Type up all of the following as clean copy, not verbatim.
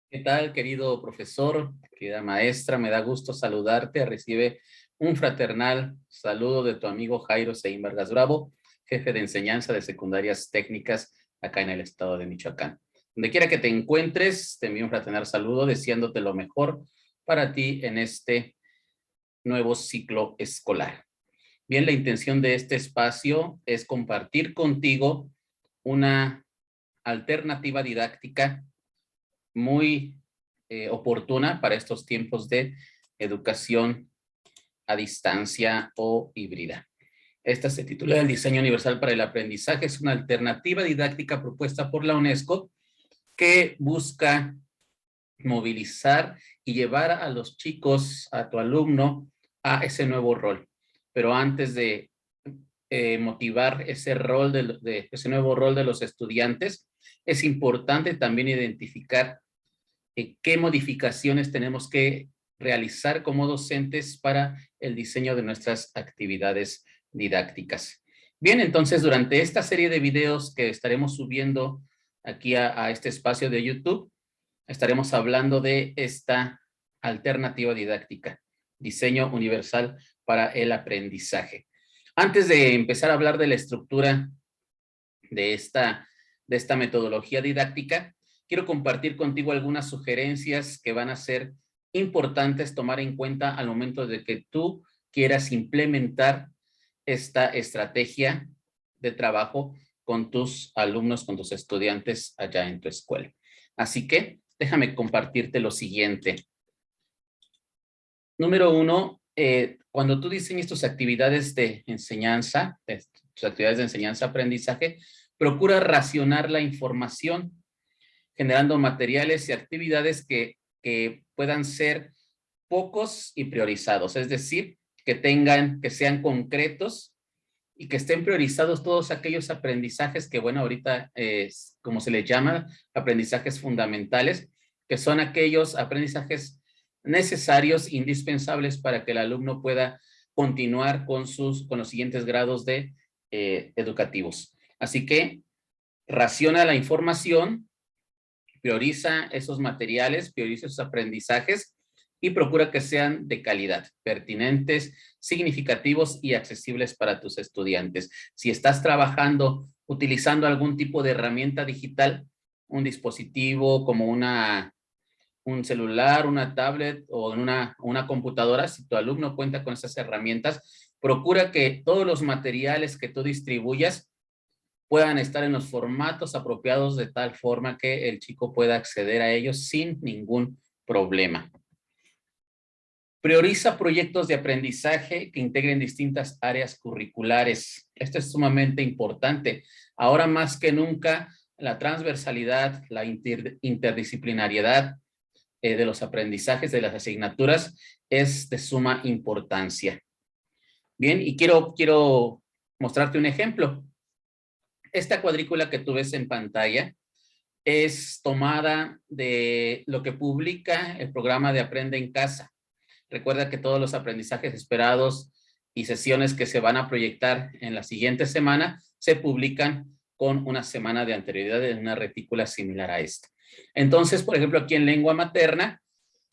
¿Qué tal, querido profesor, querida maestra? Me da gusto saludarte. Recibe un fraternal saludo de tu amigo Jairo Seín Vargas Bravo, jefe de enseñanza de secundarias técnicas acá en el estado de Michoacán. Donde quiera que te encuentres, te envío un fraternal saludo deseándote lo mejor para ti en este nuevo ciclo escolar. Bien, la intención de este espacio es compartir contigo una alternativa didáctica muy oportuna para estos tiempos de educación a distancia o híbrida. Esta se titula El Diseño Universal para el Aprendizaje. Es una alternativa didáctica propuesta por la UNESCO que busca movilizar y llevar a los chicos, a tu alumno, a ese nuevo rol. Pero antes de motivar ese rol de ese nuevo rol de los estudiantes, es importante también identificar qué modificaciones tenemos que realizar como docentes para el diseño de nuestras actividades didácticas. Bien, entonces durante esta serie de videos que estaremos subiendo aquí a este espacio de YouTube, estaremos hablando de esta alternativa didáctica, diseño universal para el aprendizaje. Antes de empezar a hablar de la estructura de esta metodología didáctica, quiero compartir contigo algunas sugerencias que van a ser importantes tomar en cuenta al momento de que tú quieras implementar esta estrategia de trabajo con tus alumnos, con tus estudiantes allá en tu escuela. Así que déjame compartirte lo siguiente. Número uno, cuando tú diseñes tus actividades de enseñanza, tus actividades de enseñanza-aprendizaje, procura racionar la información, generando materiales y actividades que puedan ser pocos y priorizados, es decir, que sean concretos y que estén priorizados todos aquellos aprendizajes que, bueno, ahorita como se les llama, aprendizajes fundamentales, que son aquellos aprendizajes necesarios, indispensables para que el alumno pueda continuar con los siguientes grados de educativos. Así que raciona la información, prioriza esos materiales, prioriza esos aprendizajes y procura que sean de calidad, pertinentes, significativos y accesibles para tus estudiantes. Si estás trabajando utilizando algún tipo de herramienta digital, un dispositivo como un celular, una tablet o una computadora, si tu alumno cuenta con esas herramientas, procura que todos los materiales que tú distribuyas puedan estar en los formatos apropiados de tal forma que el chico pueda acceder a ellos sin ningún problema. Prioriza proyectos de aprendizaje que integren distintas áreas curriculares. Esto es sumamente importante. Ahora más que nunca, la transversalidad, la interdisciplinariedad de los aprendizajes, de las asignaturas, es de suma importancia. Bien, y quiero mostrarte un ejemplo. Esta cuadrícula que tú ves en pantalla es tomada de lo que publica el programa de Aprende en Casa. Recuerda que todos los aprendizajes esperados y sesiones que se van a proyectar en la siguiente semana se publican con una semana de anterioridad en una retícula similar a esta. Entonces, por ejemplo, aquí en lengua materna,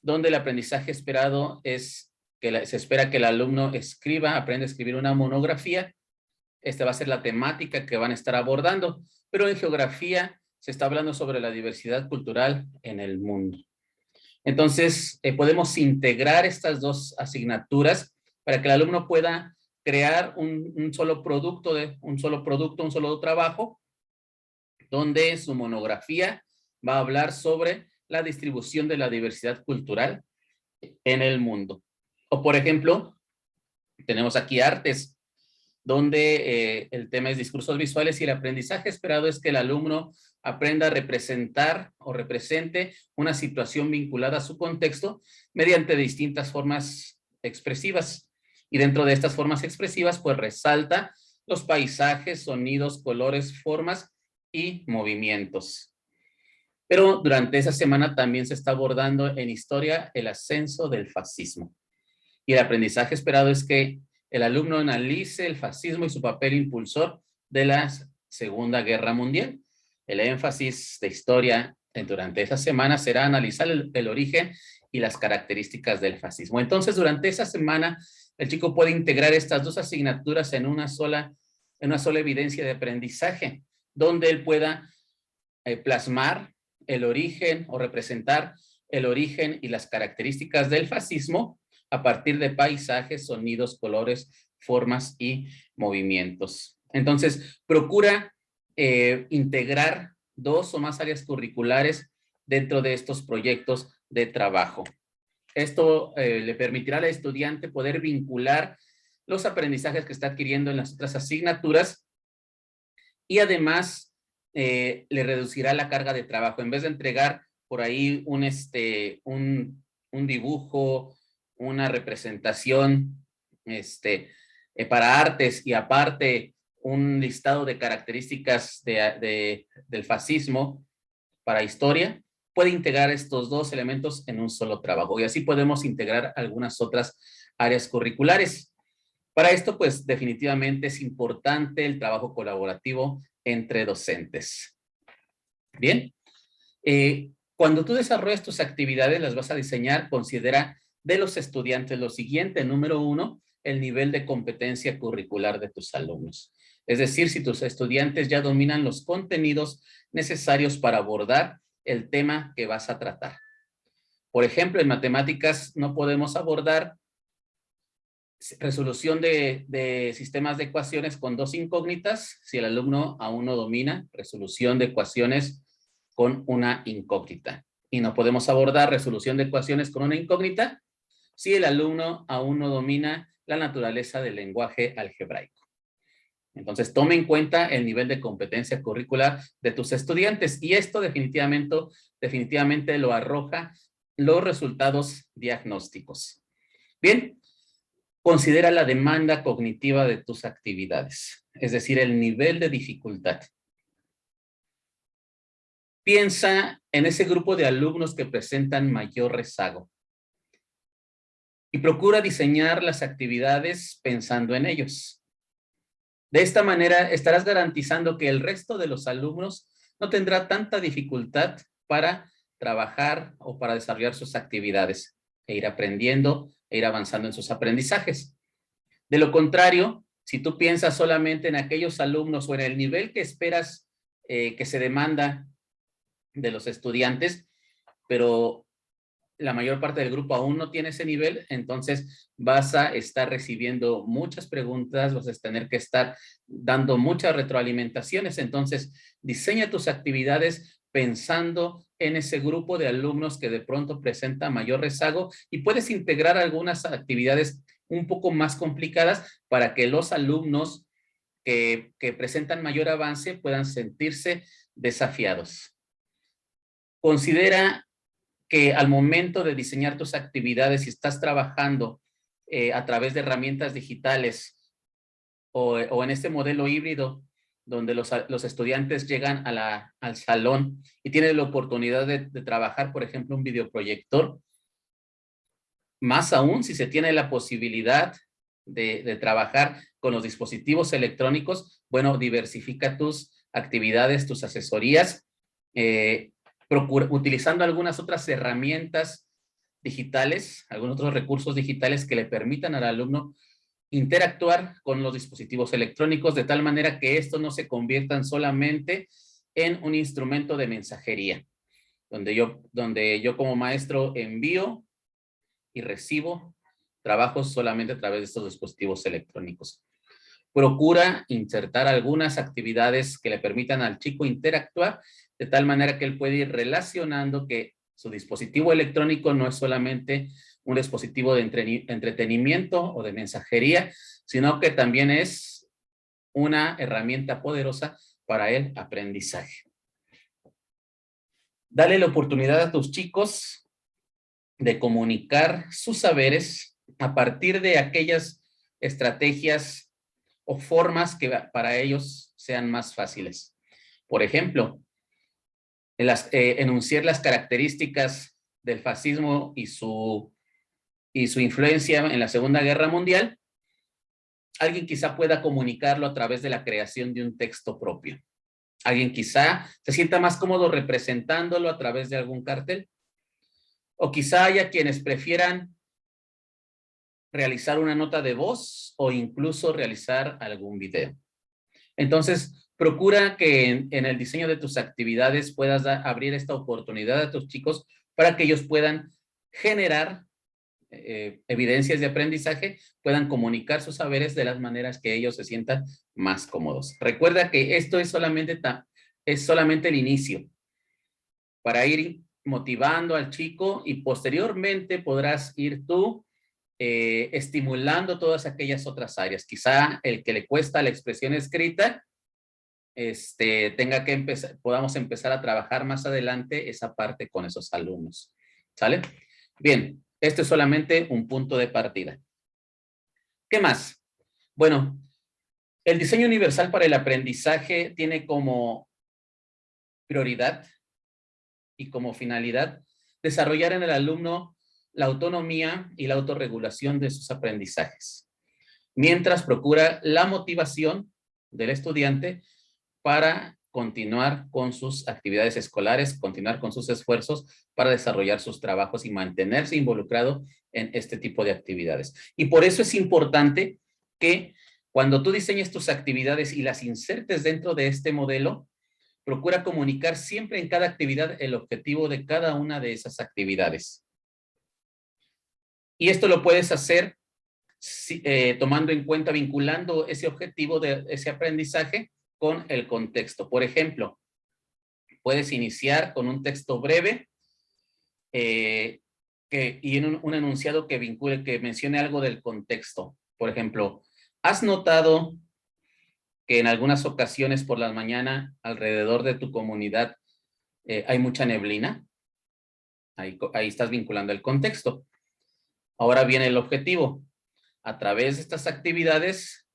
donde el aprendizaje esperado es que se espera que el alumno aprenda a escribir una monografía. Esta va a ser la temática que van a estar abordando, pero en geografía se está hablando sobre la diversidad cultural en el mundo. Entonces, podemos integrar estas dos asignaturas para que el alumno pueda crear un solo producto, un solo trabajo, donde su monografía va a hablar sobre la distribución de la diversidad cultural en el mundo. O, por ejemplo, tenemos aquí artes, donde el tema es discursos visuales y el aprendizaje esperado es que el alumno aprenda a representar o represente una situación vinculada a su contexto mediante distintas formas expresivas. Y dentro de estas formas expresivas, pues resalta los paisajes, sonidos, colores, formas y movimientos. Pero durante esa semana también se está abordando en historia el ascenso del fascismo. Y el aprendizaje esperado es que el alumno analice el fascismo y su papel impulsor de la Segunda Guerra Mundial. El énfasis de historia durante esa semana será analizar el origen y las características del fascismo. Entonces, durante esa semana, el chico puede integrar estas dos asignaturas en una sola evidencia de aprendizaje, donde él pueda plasmar el origen o representar el origen y las características del fascismo a partir de paisajes, sonidos, colores, formas y movimientos. Entonces, procura integrar 2 o más áreas curriculares dentro de estos proyectos de trabajo. Esto le permitirá al estudiante poder vincular los aprendizajes que está adquiriendo en las otras asignaturas y además le reducirá la carga de trabajo. En vez de entregar por ahí un dibujo, una representación para artes y aparte un listado de características del fascismo para historia, puede integrar estos 2 elementos en un solo trabajo y así podemos integrar algunas otras áreas curriculares. Para esto, pues definitivamente es importante el trabajo colaborativo entre docentes. Bien, cuando tú desarrollas tus actividades, las vas a diseñar, considera de los estudiantes lo siguiente. Número 1, el nivel de competencia curricular de tus alumnos. Es decir, si tus estudiantes ya dominan los contenidos necesarios para abordar el tema que vas a tratar. Por ejemplo, en matemáticas no podemos abordar resolución de sistemas de ecuaciones con 2 incógnitas si el alumno aún no domina resolución de ecuaciones con una incógnita. Y no podemos abordar resolución de ecuaciones con una incógnita si el alumno aún no domina la naturaleza del lenguaje algebraico. Entonces, tome en cuenta el nivel de competencia curricular de tus estudiantes y esto definitivamente lo arroja los resultados diagnósticos. Bien, considera la demanda cognitiva de tus actividades, es decir, el nivel de dificultad. Piensa en ese grupo de alumnos que presentan mayor rezago y procura diseñar las actividades pensando en ellos. De esta manera estarás garantizando que el resto de los alumnos no tendrá tanta dificultad para trabajar o para desarrollar sus actividades e ir aprendiendo e ir avanzando en sus aprendizajes. De lo contrario, si tú piensas solamente en aquellos alumnos o en el nivel que esperas que se demanda de los estudiantes, pero la mayor parte del grupo aún no tiene ese nivel, entonces vas a estar recibiendo muchas preguntas, vas a tener que estar dando muchas retroalimentaciones, entonces diseña tus actividades pensando en ese grupo de alumnos que de pronto presenta mayor rezago y puedes integrar algunas actividades un poco más complicadas para que los alumnos que presentan mayor avance puedan sentirse desafiados. Considera que al momento de diseñar tus actividades, si estás trabajando a través de herramientas digitales o en este modelo híbrido, donde los estudiantes llegan al salón y tienen la oportunidad de trabajar, por ejemplo, un videoproyector, más aún si se tiene la posibilidad de trabajar con los dispositivos electrónicos, bueno, diversifica tus actividades, tus asesorías, utilizando algunas otras herramientas digitales, algunos otros recursos digitales que le permitan al alumno interactuar con los dispositivos electrónicos de tal manera que estos no se conviertan solamente en un instrumento de mensajería, donde yo como maestro envío y recibo trabajos solamente a través de estos dispositivos electrónicos. Procura insertar algunas actividades que le permitan al chico interactuar de tal manera que él puede ir relacionando que su dispositivo electrónico no es solamente un dispositivo de entretenimiento o de mensajería, sino que también es una herramienta poderosa para el aprendizaje. Dale la oportunidad a tus chicos de comunicar sus saberes a partir de aquellas estrategias o formas que para ellos sean más fáciles. Por ejemplo, enunciar las características del fascismo y su influencia en la Segunda Guerra Mundial, alguien quizá pueda comunicarlo a través de la creación de un texto propio. Alguien quizá se sienta más cómodo representándolo a través de algún cartel. O quizá haya quienes prefieran realizar una nota de voz o incluso realizar algún video. Entonces, procura que en el diseño de tus actividades puedas abrir esta oportunidad a tus chicos para que ellos puedan generar evidencias de aprendizaje, puedan comunicar sus saberes de las maneras que ellos se sientan más cómodos. Recuerda que esto es solamente el inicio para ir motivando al chico y posteriormente podrás ir tú estimulando todas aquellas otras áreas. Quizá el que le cuesta la expresión escrita, tenga que podamos empezar a trabajar más adelante esa parte con esos alumnos. ¿Sale? Bien, esto es solamente un punto de partida. ¿Qué más? Bueno, el diseño universal para el aprendizaje tiene como prioridad y como finalidad desarrollar en el alumno la autonomía y la autorregulación de sus aprendizajes, mientras procura la motivación del estudiante para continuar con sus actividades escolares, continuar con sus esfuerzos para desarrollar sus trabajos y mantenerse involucrado en este tipo de actividades. Y por eso es importante que cuando tú diseñes tus actividades y las insertes dentro de este modelo, procura comunicar siempre en cada actividad el objetivo de cada una de esas actividades. Y esto lo puedes hacer tomando en cuenta, vinculando ese objetivo de ese aprendizaje con el contexto. Por ejemplo, puedes iniciar con un texto breve y en un enunciado que vincule, que mencione algo del contexto. Por ejemplo, ¿has notado que en algunas ocasiones por la mañana alrededor de tu comunidad hay mucha neblina? Ahí estás vinculando el contexto. Ahora viene el objetivo. A través de estas actividades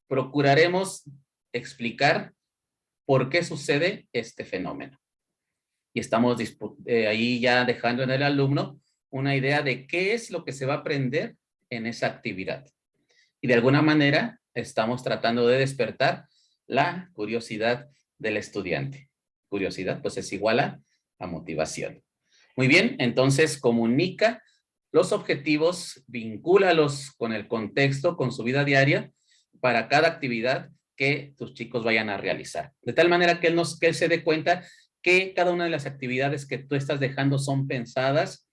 procuraremos explicar por qué sucede este fenómeno. Y estamos ahí ya dejando en el alumno una idea de qué es lo que se va a aprender en esa actividad. Y de alguna manera estamos tratando de despertar la curiosidad del estudiante. Curiosidad, pues es igual a motivación. Muy bien, entonces comunica los objetivos, vincúlalos con el contexto, con su vida diaria, para cada actividad que tus chicos vayan a realizar. De tal manera que él se dé cuenta que cada una de las actividades que tú estás dejando son pensadas,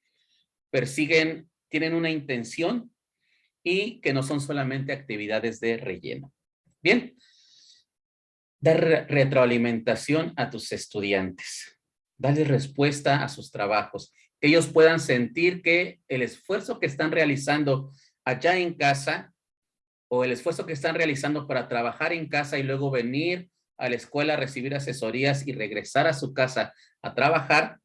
tienen una intención y que no son solamente actividades de relleno. Bien, dar retroalimentación a tus estudiantes, darles respuesta a sus trabajos, que ellos puedan sentir que el esfuerzo que están realizando allá en casa o el esfuerzo que están realizando para trabajar en casa y luego venir a la escuela a recibir asesorías y regresar a su casa a trabajar,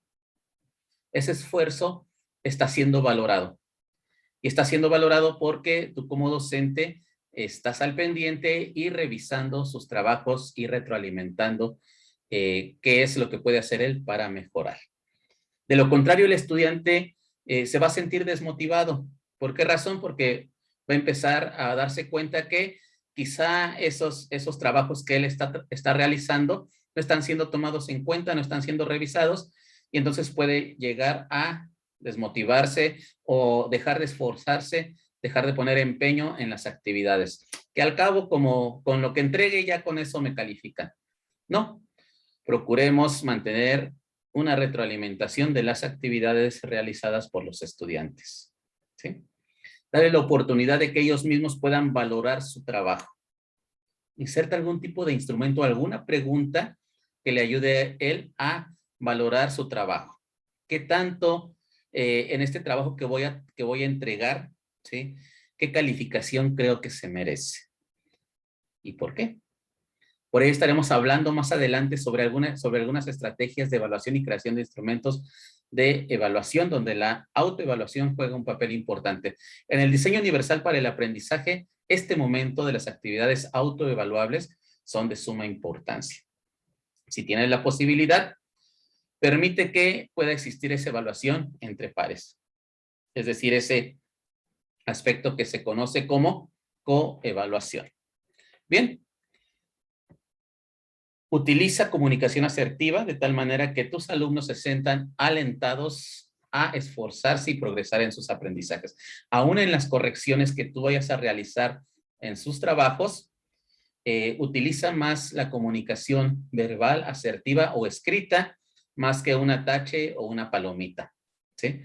ese esfuerzo está siendo valorado. Y está siendo valorado porque tú como docente estás al pendiente y revisando sus trabajos y retroalimentando qué es lo que puede hacer él para mejorar. De lo contrario, el estudiante se va a sentir desmotivado. ¿Por qué razón? Porque va a empezar a darse cuenta que quizá esos trabajos que él está realizando no están siendo tomados en cuenta, no están siendo revisados, y entonces puede llegar a desmotivarse o dejar de esforzarse, dejar de poner empeño en las actividades, que al cabo, como con lo que entregue, ya con eso me califican. No, procuremos mantener una retroalimentación de las actividades realizadas por los estudiantes, ¿sí? Darle la oportunidad de que ellos mismos puedan valorar su trabajo. Inserta algún tipo de instrumento, alguna pregunta que le ayude a él a valorar su trabajo. ¿Qué tanto en este trabajo que voy a entregar, ¿sí? ¿Qué calificación creo que se merece? ¿Y por qué? Por ahí estaremos hablando más adelante sobre algunas estrategias de evaluación y creación de instrumentos de evaluación, donde la autoevaluación juega un papel importante. En el diseño universal para el aprendizaje, este momento de las actividades autoevaluables son de suma importancia. Si tienes la posibilidad, permite que pueda existir esa evaluación entre pares. Es decir, ese aspecto que se conoce como coevaluación. Bien. Utiliza comunicación asertiva de tal manera que tus alumnos se sientan alentados a esforzarse y progresar en sus aprendizajes. Aún en las correcciones que tú vayas a realizar en sus trabajos, utiliza más la comunicación verbal, asertiva o escrita, más que un atache o una palomita, ¿sí?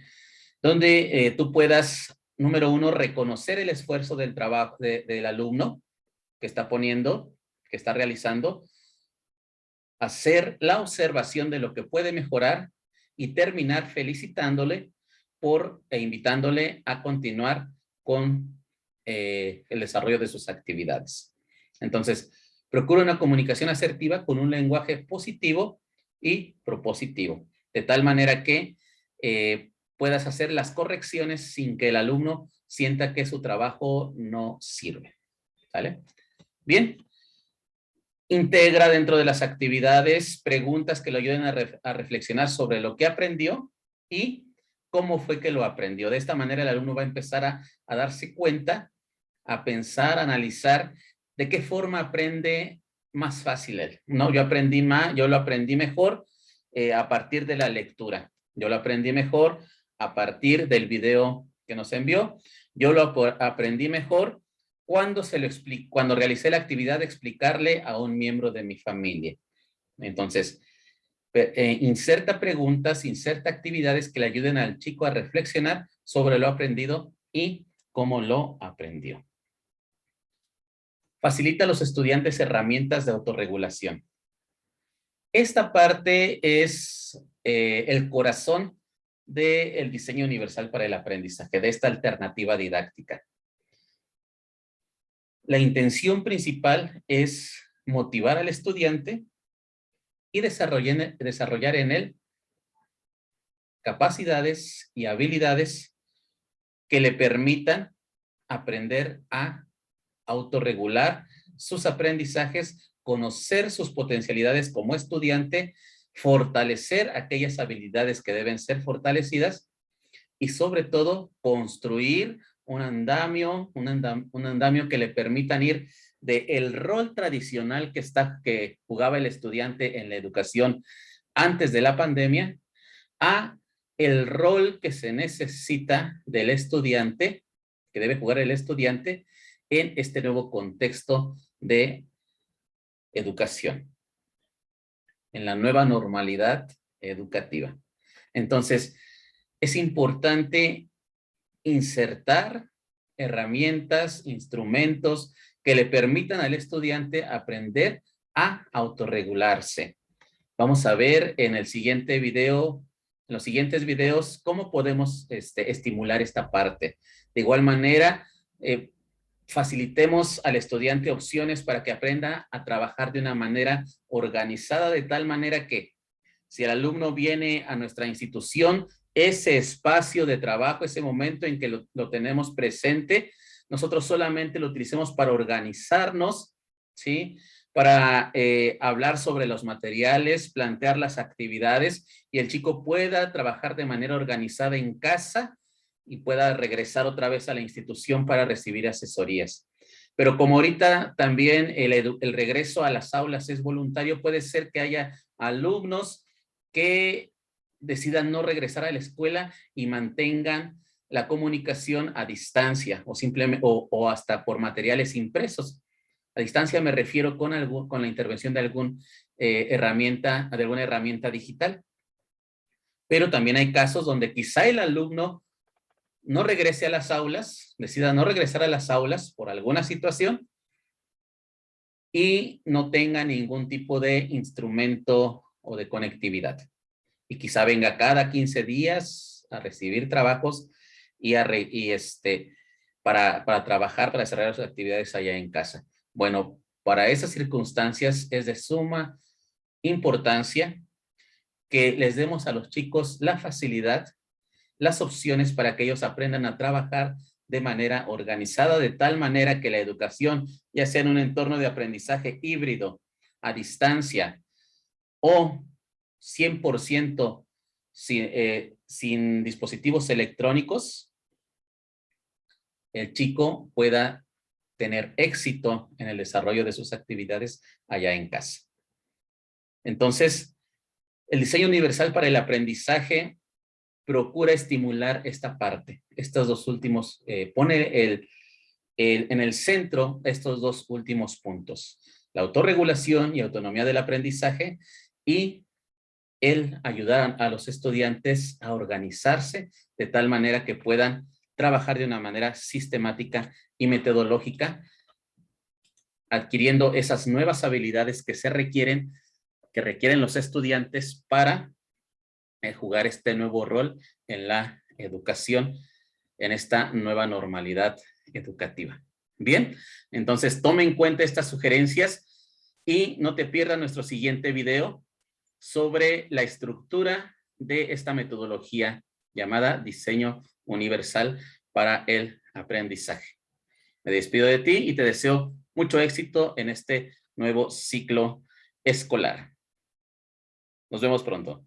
Donde tú puedas, número uno, reconocer el esfuerzo del trabajo del alumno que está poniendo, que está realizando, hacer la observación de lo que puede mejorar y terminar felicitándole e invitándole a continuar con el desarrollo de sus actividades. Entonces, procura una comunicación asertiva con un lenguaje positivo y propositivo, de tal manera que puedas hacer las correcciones sin que el alumno sienta que su trabajo no sirve. ¿Vale? Bien. Integra dentro de las actividades preguntas que lo ayuden a reflexionar sobre lo que aprendió y cómo fue que lo aprendió. De esta manera el alumno va a empezar a darse cuenta, a pensar, a analizar de qué forma aprende más fácil él, ¿no? Yo lo aprendí mejor a partir de la lectura. Yo lo aprendí mejor a partir del video que nos envió. Yo lo aprendí mejor cuando realicé la actividad de explicarle a un miembro de mi familia. Entonces, inserta preguntas, inserta actividades que le ayuden al chico a reflexionar sobre lo aprendido y cómo lo aprendió. Facilita a los estudiantes herramientas de autorregulación. Esta parte es el corazón del diseño universal para el aprendizaje, de esta alternativa didáctica. La intención principal es motivar al estudiante y desarrollar en él capacidades y habilidades que le permitan aprender a autorregular sus aprendizajes, conocer sus potencialidades como estudiante, fortalecer aquellas habilidades que deben ser fortalecidas y sobre todo construir un andamio que le permitan ir del rol tradicional que jugaba el estudiante en la educación antes de la pandemia a el rol que se necesita del estudiante, que debe jugar el estudiante en este nuevo contexto de educación, en la nueva normalidad educativa. Entonces, es importante insertar herramientas, instrumentos que le permitan al estudiante aprender a autorregularse. Vamos a ver en el siguiente video, en los siguientes videos, cómo podemos estimular esta parte. De igual manera, facilitemos al estudiante opciones para que aprenda a trabajar de una manera organizada, de tal manera que si el alumno viene a nuestra institución, ese espacio de trabajo, ese momento en que lo tenemos presente, nosotros solamente lo utilicemos para organizarnos, ¿sí? Para hablar sobre los materiales, plantear las actividades y el chico pueda trabajar de manera organizada en casa y pueda regresar otra vez a la institución para recibir asesorías. Pero como ahorita también el regreso a las aulas es voluntario, puede ser que haya alumnos que decidan no regresar a la escuela y mantengan la comunicación a distancia o simplemente o hasta por materiales impresos. A distancia me refiero con la intervención de alguna herramienta digital. Pero también hay casos donde quizá el alumno no regrese a las aulas, decida no regresar a las aulas por alguna situación y no tenga ningún tipo de instrumento o de conectividad. Y quizá venga cada 15 días a recibir trabajos para trabajar, para desarrollar sus actividades allá en casa. Bueno, para esas circunstancias es de suma importancia que les demos a los chicos la facilidad, las opciones para que ellos aprendan a trabajar de manera organizada, de tal manera que la educación, ya sea en un entorno de aprendizaje híbrido, a distancia o 100% sin dispositivos electrónicos, el chico pueda tener éxito en el desarrollo de sus actividades allá en casa. Entonces, el diseño universal para el aprendizaje procura estimular esta parte. Estos dos últimos, pone en el centro estos dos últimos puntos. La autorregulación y autonomía del aprendizaje y el ayudar a los estudiantes a organizarse de tal manera que puedan trabajar de una manera sistemática y metodológica, adquiriendo esas nuevas habilidades que requieren los estudiantes para jugar este nuevo rol en la educación, en esta nueva normalidad educativa. Bien, entonces tome en cuenta estas sugerencias y no te pierdas nuestro siguiente video sobre la estructura de esta metodología llamada diseño universal para el aprendizaje. Me despido de ti y te deseo mucho éxito en este nuevo ciclo escolar. Nos vemos pronto.